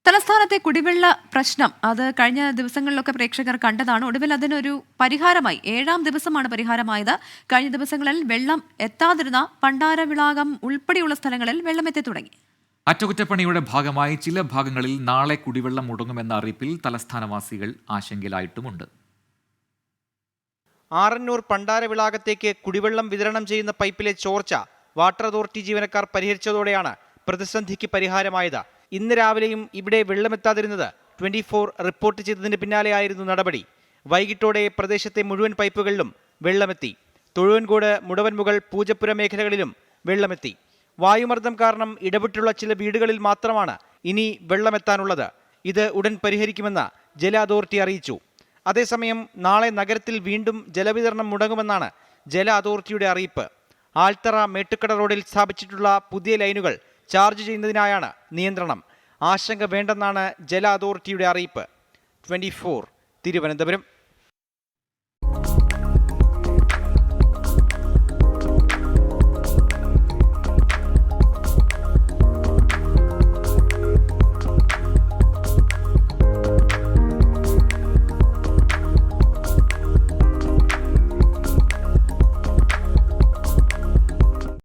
തലസ്ഥാനത്തെ കുടിവെള്ള പ്രശ്നം അത് കഴിഞ്ഞ ദിവസങ്ങളിലൊക്കെ പ്രേക്ഷകർ കണ്ടതാണ്. ഒടുവിൽ അതിനൊരു പരിഹാരമായി. 7ാം ദിവസമാണ് പരിഹാരമായത്. കഴിഞ്ഞ ദിവസങ്ങളിൽ വെള്ളം എത്താതിരുന്ന പണ്ടാരവിളാകം ഉൾപ്പെടെയുള്ള സ്ഥലങ്ങളിൽ വെള്ളമെത്തി തുടങ്ങി. അറ്റകുറ്റപ്പണിയുടെ ഭാഗമായി ചില ഭാഗങ്ങളിൽ നാളെ കുടിവെള്ളം മുടങ്ങുമെന്ന അറിയിപ്പിൽ തലസ്ഥാനവാസികൾ ആശങ്കയിലായിട്ടുമുണ്ട്. ആറന്നൂർ പണ്ടാരവിളാകത്തേക്ക് കുടിവെള്ളം വിതരണം ചെയ്യുന്ന പൈപ്പിലെ ചോർച്ച വാട്ടർ അതോറിറ്റി ജീവനക്കാർ പരിഹരിച്ചതോടെയാണ് പ്രതിസന്ധിക്ക് പരിഹാരമായത്. ഇന്ന് രാവിലെയും ഇവിടെ വെള്ളമെത്താതിരുന്നത് 24 റിപ്പോർട്ട് ചെയ്തതിന് പിന്നാലെയായിരുന്നു നടപടി. വൈകിട്ടോടെ പ്രദേശത്തെ മുഴുവൻ പൈപ്പുകളിലും വെള്ളമെത്തി. തൊഴുവൻകോട്, മുടവൻമുകൾ, പൂജപ്പുര മേഖലകളിലും വെള്ളമെത്തി. വായുമർദ്ദം കാരണം ഇടപെട്ടുള്ള ചില വീടുകളിൽ മാത്രമാണ് ഇനി വെള്ളമെത്താനുള്ളത്. ഇത് ഉടൻ പരിഹരിക്കുമെന്ന് ജല അതോറിറ്റി അറിയിച്ചു. അതേസമയം നാളെ നഗരത്തിൽ വീണ്ടും ജലവിതരണം മുടങ്ങുമെന്നാണ് ജല അതോറിറ്റിയുടെ അറിയിപ്പ്. ആൽത്തറ മേട്ടുക്കട റോഡിൽ സ്ഥാപിച്ചിട്ടുള്ള പുതിയ ലൈനുകൾ ചാർജ് ചെയ്യുന്നതിനായാണ് നിയന്ത്രണം. ആശങ്ക വേണ്ടെന്നാണ് ജല അതോറിറ്റിയുടെ അറിയിപ്പ്. 24 തിരുവനന്തപുരം.